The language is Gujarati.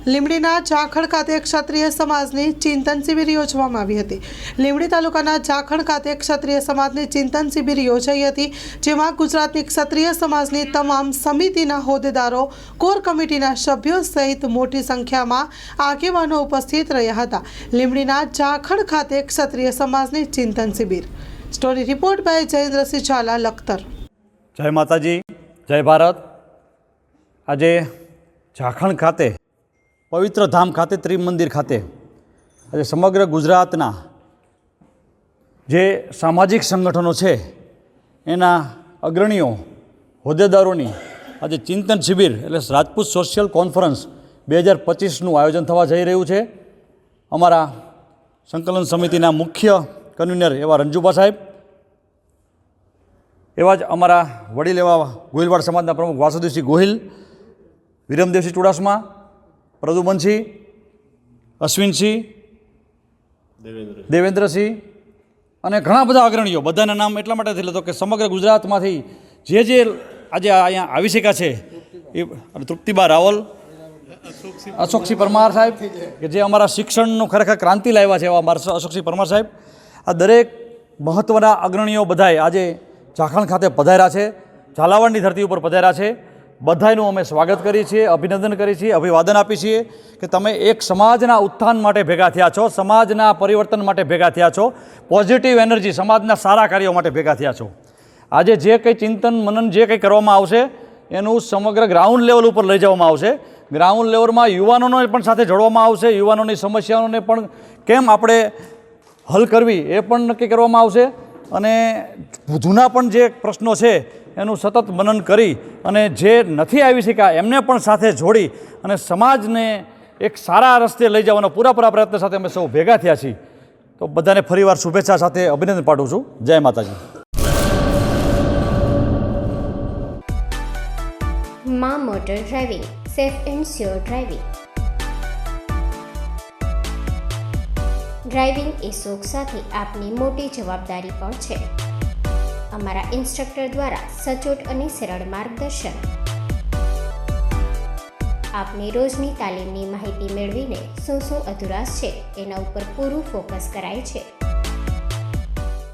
લીંબડીના જાખડ ખાતે ક્ષત્રિય સમાજની ચિંતન શિબિર યોજવામાં આવી હતી। લીંબડી તાલુકાના જાખડ ખાતે ક્ષત્રિય સમાજની ચિંતન શિબિર યોજાઈ હતી, જેમાં ગુજરાતની ક્ષત્રિય સમાજની તમામ સમિતિના હોદ્દેદારો, કોર કમિટીના સભ્યો સહિત મોટી સંખ્યામાં આગેવાનો ઉપસ્થિત રહ્યા હતા। લીંબડીના જાખડ ખાતે ક્ષત્રિય સમાજની ચિંતન શિબિર। Story report by Jayendrasinh Zala, Lakhtar. જય માતાજી, જય ભારત। આજે જાખડ ખાતે પવિત્ર ધામ ખાતે ત્રિમંદિર ખાતે આજે સમગ્ર ગુજરાતના જે સામાજિક સંગઠનો છે એના અગ્રણીઓ, હોદ્દેદારોની આજે ચિંતન શિબિર એટલે રાજપૂત સોશિયલ કોન્ફરન્સ 2025નું આયોજન થવા જઈ રહ્યું છે। અમારા સંકલન સમિતિના મુખ્ય કન્વીનર એવા રંજુભા સાહેબ, એવા જ અમારા વડીલ એવા ગોહિલવાડ સમાજના પ્રમુખ વાસુદેવસિંહ ગોહિલ, વિરમદેવસિંહ ચુડાસમા, પ્રદુમનસિંહ, અશ્વિનસિંહ, દેવેન્દ્રસિંહ અને ઘણા બધા અગ્રણીઓ, બધાના નામ એટલા માટે લેતો કે સમગ્ર ગુજરાતમાંથી જે આજે અહીંયા આવી શક્યા છે એ તૃપ્તિબા રાવલ, અશોકસિંહ પરમાર સાહેબ કે જે અમારા શિક્ષણનું ખરેખર ક્રાંતિ લાવ્યા છે, એવા અમારા અશોકસિંહ પરમાર સાહેબ, આ દરેક મહત્ત્વના અગ્રણીઓ બધાએ આજે જાખડ ખાતે પધાર્યા છે, ઝાલાવાડની ધરતી ઉપર પધાર્યા છે। બધાનું અમે સ્વાગત કરીએ છીએ, અભિનંદન કરીએ છીએ, અભિવાદન આપીએ છીએ કે તમે એક સમાજના ઉત્થાન માટે ભેગા થયા છો, સમાજના પરિવર્તન માટે ભેગા થયા છો, પોઝિટિવ એનર્જી સમાજના સારા કાર્યો માટે ભેગા થયા છો। આજે જે કંઈ ચિંતન મનન જે કંઈ કરવામાં આવશે એનું સમગ્ર ગ્રાઉન્ડ લેવલ ઉપર લઈ જવામાં આવશે। ગ્રાઉન્ડ લેવલમાં યુવાનોને પણ સાથે જોડવામાં આવશે, યુવાનોની સમસ્યાઓને પણ કેમ આપણે હલ કરવી એ પણ નક્કી કરવામાં આવશે અને જૂના પણ જે પ્રશ્નો છે એનું સતત મનન કરી અને જે નથી આવી શક્યા એમને પણ સાથે જોડી અને સમાજને એક સારા રસ્તે લઈ જવાનો પૂરા પ્રયત્ન સાથે અમે સૌ ભેગા થયા છીએ। તો બધાને ફરીવાર શુભેચ્છા સાથે અભિનંદન પાઠવું છું। જય માતાજી। માં motor driving, safe and sure driving. Driving એ શોખ સાથે આપની મોટી જવાબદારી પણ છે। અમારા ઇન્સ્ટ્રક્ટર દ્વારા સચોટ અને સરળ માર્ગદર્શન, આપની રોજની તાલીમની માહિતી મેળવીને શું અધુરાશ છે એના ઉપર પૂરું ફોકસ કરાય છે।